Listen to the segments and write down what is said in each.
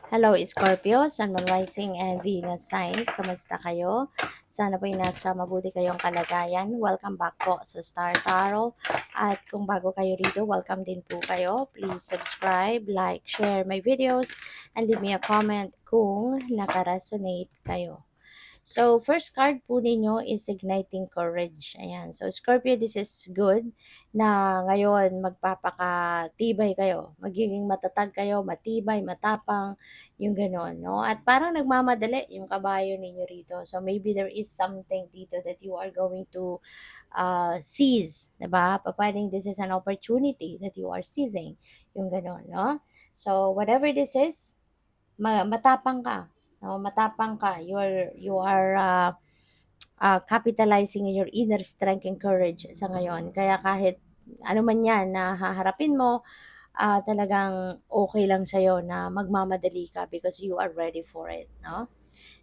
Hello, Scorpio, Sun, Moon, Rising, and Venus signs. Kamusta kayo? Sana po'y nasa mabuti kayong kalagayan. Welcome back po sa Star Tarot. At kung bago kayo rito, welcome din po kayo. Please subscribe, like, share my videos, and leave me a comment kung nakaresonate kayo. So, first card po ninyo is Igniting Courage. Ayan. So, Scorpio, this is good na ngayon magpapakatibay kayo. Magiging matatag kayo, matibay, matapang, yung gano'n, no? At parang nagmamadali yung kabayo ninyo rito. So, maybe there is something dito that you are going to seize, diba? Pwedeng this is an opportunity that you are seizing, yung gano'n, no? So, whatever this is, matapang ka. No, matapang ka. You are capitalizing on your inner strength and courage sa ngayon. Kaya kahit ano man yan na haharapin mo, talagang okay lang sa'yo na magmamadali ka because you are ready for it. No?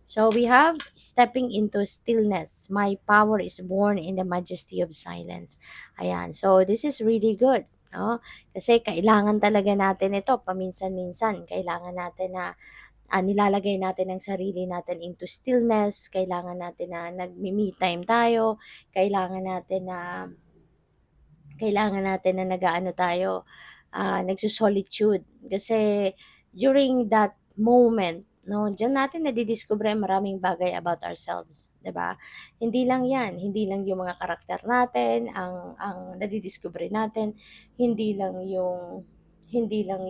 So we have stepping into stillness. My power is born in the majesty of silence. Ayan. So this is really good. No? Kasi kailangan talaga natin ito paminsan-minsan. Kailangan natin na nilalagay natin ang sarili natin into stillness, kailangan natin na nagme-me time tayo, kailangan natin na nag-aano tayo, nagso-solitude. Kasi during that moment, no, diyan natin nadidiscover ang maraming bagay about ourselves, 'di ba? Hindi lang 'yan, hindi lang yung mga karakter natin ang nadidiscover natin, hindi lang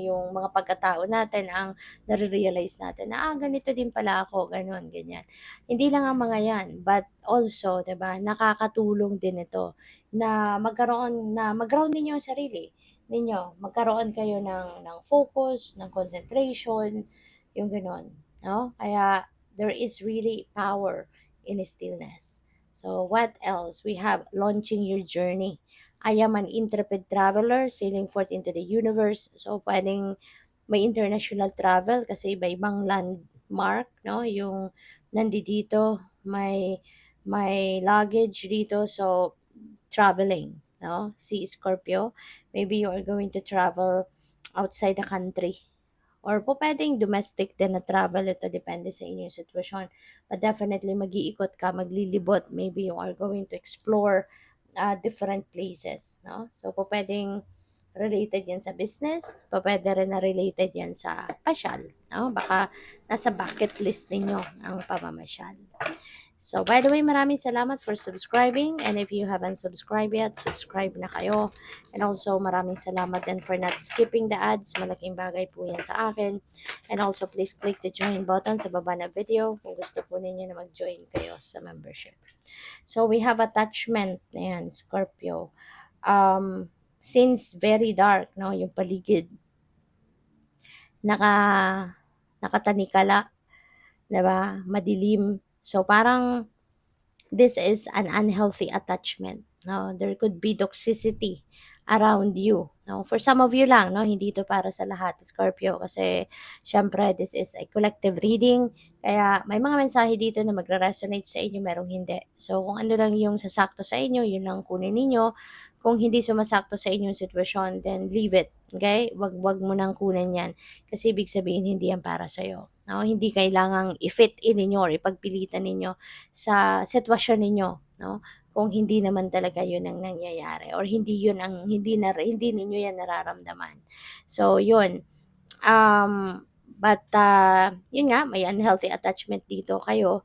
yung mga pagkatao natin ang nare-realize natin na, ganito din pala ako, gano'n, ganyan. Hindi lang ang mga 'yan, but also, 'di ba, nakakatulong din ito na mag-ground ninyo ang sarili ninyo. Magkaroon kayo ng focus, ng concentration, yung gano'n, no? Kaya there is really power in stillness. So what else? We have launching your journey. I am an intrepid traveler sailing forth into the universe. So pwedeng may international travel kasi iba-ibang landmark, no? Yung nandito, may luggage dito. So traveling, no? Si Scorpio, maybe you are going to travel outside the country. Or po pwedeng domestic din na travel, ito depende sa inyong sitwasyon. But definitely mag-iikot ka, maglilibot, maybe you are going to explore different places, no? So po pwedeng related yan sa business, po pwede rin na related yan sa pasyal, no? Baka nasa bucket list ninyo ang pamamasyal. So, by the way, maraming salamat for subscribing. And if you haven't subscribed yet, subscribe na kayo. And also, maraming salamat din for not skipping the ads. Malaking bagay po yan sa akin. And also, please click the join button sa baba ng video kung gusto po ninyo na mag-join kayo sa membership. So, we have attachment. Ayan, Scorpio. Since very dark, no, yung paligid, naka, nakatanikala, diba? Madilim. So, parang this is an unhealthy attachment. No, there could be toxicity around you. No, for some of you lang, no, hindi ito para sa lahat, Scorpio, kasi syempre this is a collective reading. Kaya may mga mensahe dito na magre-resonate sa inyo, merong hindi. So kung ano lang yung sasakto sa inyo, yun lang kunin ninyo. Kung hindi sumasakto sa inyong sitwasyon, then leave it. Okay? Wag mo nang kunin yan. Kasi ibig sabihin, hindi yan para sa'yo. No? Hindi kailangang i-fit in ninyo or ipagpilitan ninyo sa sitwasyon ninyo, no? Kung hindi naman talaga 'yun ang nangyayari or hindi ninyo 'yan nararamdaman. So 'yun, but 'yun nga may unhealthy attachment dito kayo,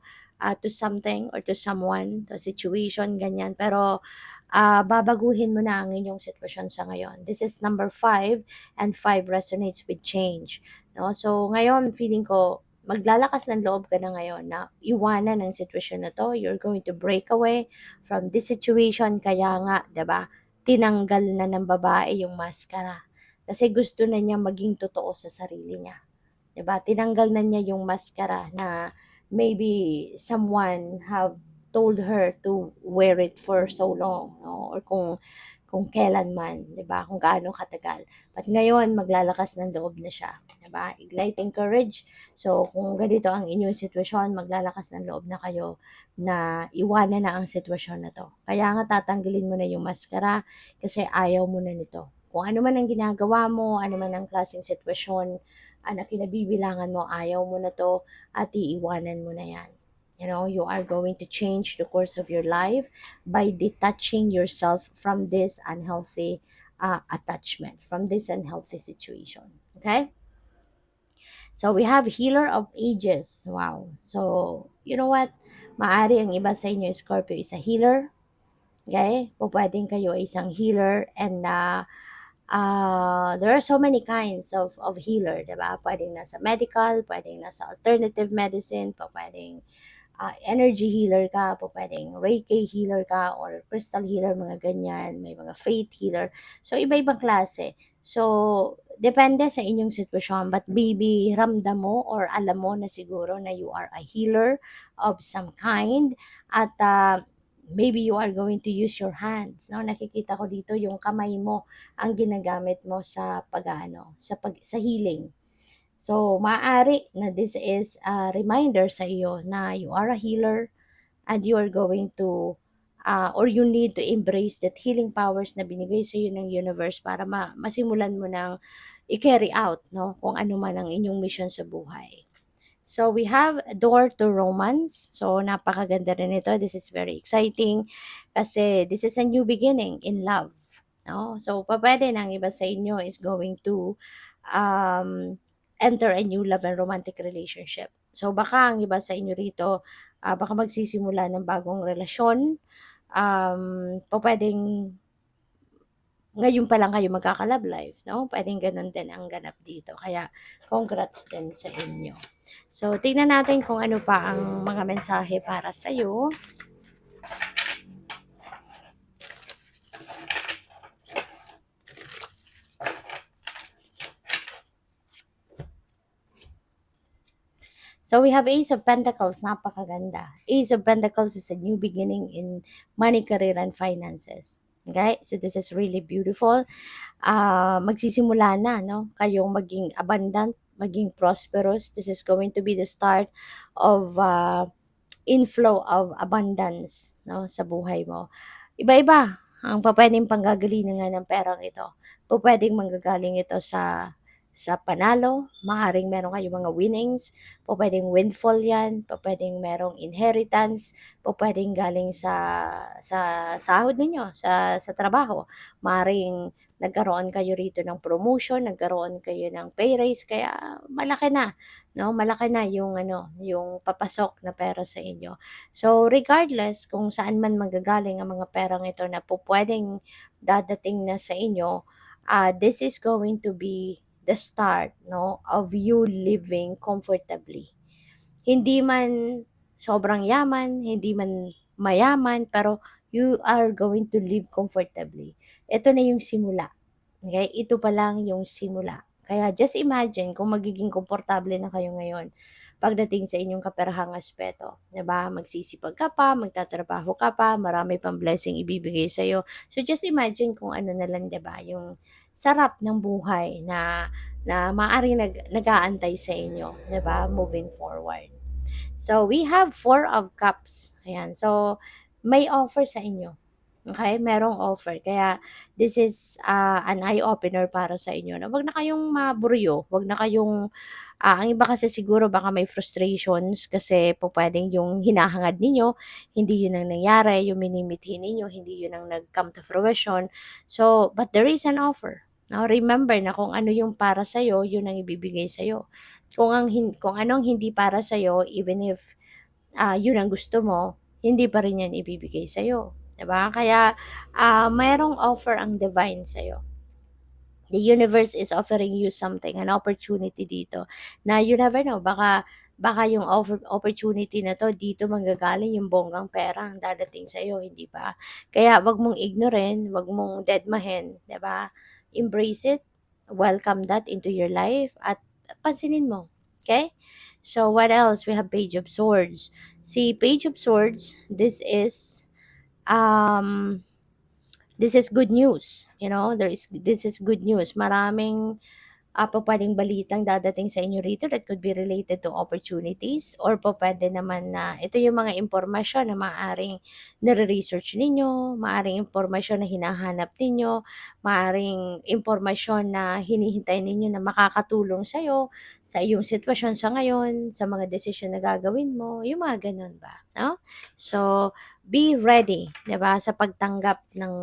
to something or to someone, to situation ganyan. Pero, babaguhin mo na ang inyong sitwasyon sa ngayon. This is number 5 and 5 resonates with change, no? So ngayon feeling ko maglalakas ng loob ka na ngayon na iwanan ang sitwasyon na 'to. You're going to break away from this situation, kaya nga 'di ba, tinanggal na ng babae yung maskara. Kasi gusto na niya maging totoo sa sarili niya, 'di ba? Tinanggal na niya yung maskara na maybe someone have told her to wear it for so long, no? Or kung kailan man, 'di ba? Kung gaano katagal. At ngayon maglalakas ng loob na siya, 'di ba? Igniting courage. So kung ganito ang inyong sitwasyon, maglalakas ng loob na kayo na iwanan na ang sitwasyon na 'to. Kaya nga tatanggalin mo na yung maskara kasi ayaw mo na nito. Kung ano man ang ginagawa mo, ano man ang klaseng sitwasyon, na kinabibilangan mo, ayaw mo na 'to at iiwanan mo na 'yan. You are going to change the course of your life by detaching yourself from this unhealthy attachment, from this unhealthy situation. Okay? So we have healer of ages. Wow. So, you know what? Maari ang iba sa inyo, Scorpio, is a healer. Okay? Pwedeng kayo ay isang healer, and there are so many kinds of healer, diba? Pwedeng nasa medical, pwedeng nasa alternative medicine, pwedeng energy healer ka, pwedeng Reiki healer ka, or crystal healer, mga ganyan. May mga faith healer. So, iba-ibang klase. So, depende sa inyong sitwasyon. But maybe ramdam mo or alam mo na siguro na you are a healer of some kind. At maybe you are going to use your hands. No? Nakikita ko dito yung kamay mo ang ginagamit mo sa sa healing. So, maaari na this is a reminder sa iyo na you are a healer, and you are going to or you need to embrace that healing powers na binigay sa iyo ng universe para masimulan mo ng i-carry out, no, kung ano man ang inyong mission sa buhay. So we have Door to Romance. So napakaganda rin ito. This is very exciting kasi this is a new beginning in love. No? So pwede ng iba sa inyo is going to um, enter a new love and romantic relationship. So baka ang iba sa inyo rito, baka magsisimula ng bagong relasyon. Pwedeng ngayon pa lang kayo magkaka-love life, no? Puwedeng gano'n din ang ganap dito, kaya congrats din sa inyo. So, tignan natin kung ano pa ang mga mensahe para sa'yo. So, we have Ace of Pentacles, napakaganda. Ace of Pentacles is a new beginning in money, career, and finances. Okay? So, this is really beautiful. Magsisimula na, no? Kayong maging abundant, maging prosperous. This is going to be the start of inflow of abundance, no, sa buhay mo. Iba-iba ang pupuwedeng panggagalingan ng perang ito. Pupuwedeng manggagaling ito sa panalo, maaaring meron kayong mga winnings, pupuwedeng windfall 'yan, pupuwedeng merong inheritance, pupuwedeng galing sa sahod ninyo, sa trabaho. Maaaring nagkaroon kayo rito ng promotion, nagkaroon kayo ng pay raise, kaya malaki na. No, malaki na yung yung papasok na pera sa inyo. So, regardless kung saan man manggagaling ang mga perang ito na pupuwedeng dadating na sa inyo, this is going to be the start, no, of you living comfortably. Hindi man sobrang yaman, hindi man mayaman, pero you are going to live comfortably. Ito na yung simula. Okay? Ito pa lang yung simula. Kaya just imagine kung magiging komportable na kayo ngayon pagdating sa inyong kaperahang aspeto. 'Di ba? Magsisipag ka pa, magtatrabaho ka pa, marami pang blessing ibibigay sa iyo. So just imagine kung ano na lang, 'di ba, yung sarap ng buhay na maaaring nag-aantay sa inyo, 'di ba, moving forward. So we have Four of Cups. Ayan. So may offer sa inyo. Okay, merong offer. Kaya this is an eye-opener para sa inyo na 'wag na kayong maburyong, 'wag na kayong ang iba kasi siguro baka may frustrations kasi pupuwedeng yung hinahangad ninyo, hindi yun ang nangyari, yung minimithi ninyo, hindi yun ang nag-come to fruition. So, but there is an offer. Now, remember na kung ano yung para sa'yo, yun ang ibibigay sa'yo. Kung anong hindi para sa'yo, even if yun ang gusto mo, hindi pa rin yan ibibigay sa'yo, 'di ba? Kaya, mayroong offer ang divine sa'yo. The universe is offering you something, an opportunity dito na you never know, baka yung opportunity na 'to dito manggagaling yung bonggang pera ang dadating sa'yo, hindi ba? Kaya 'wag mong ignorin, 'wag mong dedmahin, 'di ba? Embrace it, welcome that into your life at pansinin mo, okay? So what else? We have Page of Swords. Si Page of Swords, um this is good news. This is good news. Maraming pupuwedeng balitang dadating sa inyo rito that could be related to opportunities or pupuwede naman na ito yung mga impormasyon na maaaring nire-research ninyo, maaaring impormasyon na hinahanap ninyo, maaaring impormasyon na hinihintay ninyo na makakatulong sa'yo, sa iyong sitwasyon sa ngayon, sa mga desisyon na gagawin mo, yung mga gano'n ba, 'no? So, be ready, 'di ba, sa pagtanggap ng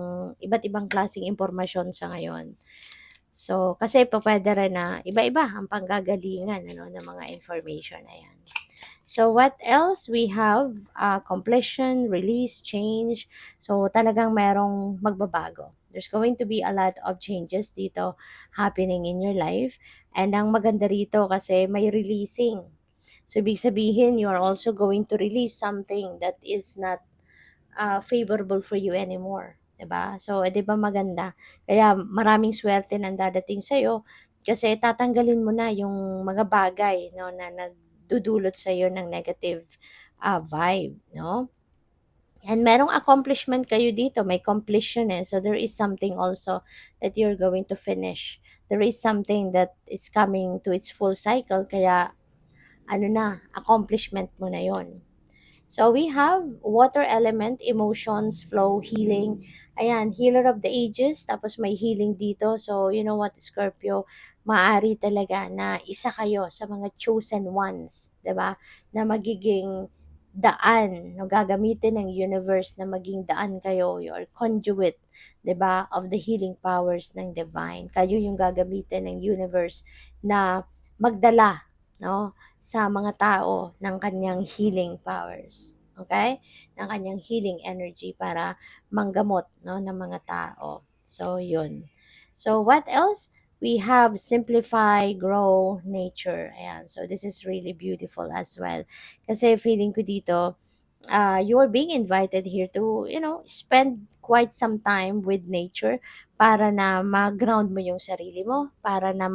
iba't ibang klaseng impormasyon sa ngayon. So, kasi pupuwede rin na iba-iba ang panggagalingan ano, ng mga information na 'yan. So, what else? We have, completion, release, change. So, talagang merong magbabago. There's going to be a lot of changes dito happening in your life. And ang maganda rito kasi may releasing. So, ibig sabihin, you are also going to release something that is not favorable for you anymore, 'di ba? So, 'di ba maganda? Kaya maraming swerte ang dadating sa'yo kasi tatanggalin mo na yung mga bagay 'no, na nagdudulot sa'yo ng negative, vibe 'no? And merong accomplishment kayo dito, may completion, eh. So, there is something also that you're going to finish. There is something that is coming to its full cycle kaya ano na, accomplishment mo na 'yon. So we have water element, emotions, flow, healing. Ayan, healer of the ages, tapos may healing dito. So you know what, Scorpio, maaari talaga na isa kayo sa mga chosen ones, 'di ba? Na magiging daan, no, gagamitin ng universe na maging daan kayo, your conduit, 'di ba, of the healing powers ng divine. Kayo yung gagamitin ng universe na magdala, no, sa mga tao ng kanyang healing powers. Okay? Ng kanyang healing energy para manggamot, no, ng mga tao. So, yun. So, what else? We have simplify, grow, nature. Ayan. So, this is really beautiful as well. Kasi feeling ko dito, you're being invited here to, spend quite some time with nature para na ma-ground mo yung sarili mo, para na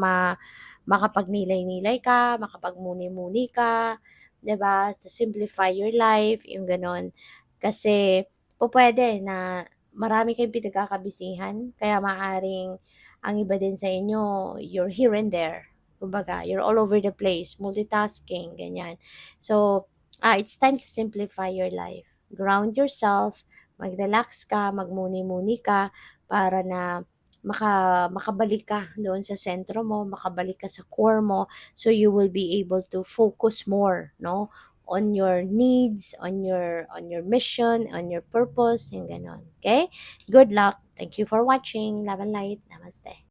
makapagnilay-nilay ka, makapagmuni-muni ka, 'di ba? To simplify your life, yung gano'n. Kasi pupuwede na marami kayong pinagkakabisihan kaya maaaring ang iba din sa inyo, you're here and there. Kumbaga, you're all over the place, multitasking, ganyan. So, it's time to simplify your life. Ground yourself, mag-relax ka, magmuni-muni ka para na makabalik ka doon sa sentro mo, makabalik ka sa core mo, so you will be able to focus more, no, on your needs, on your mission, on your purpose, yung gano'n. Okay? Good luck. Thank you for watching. Love and light. Namaste.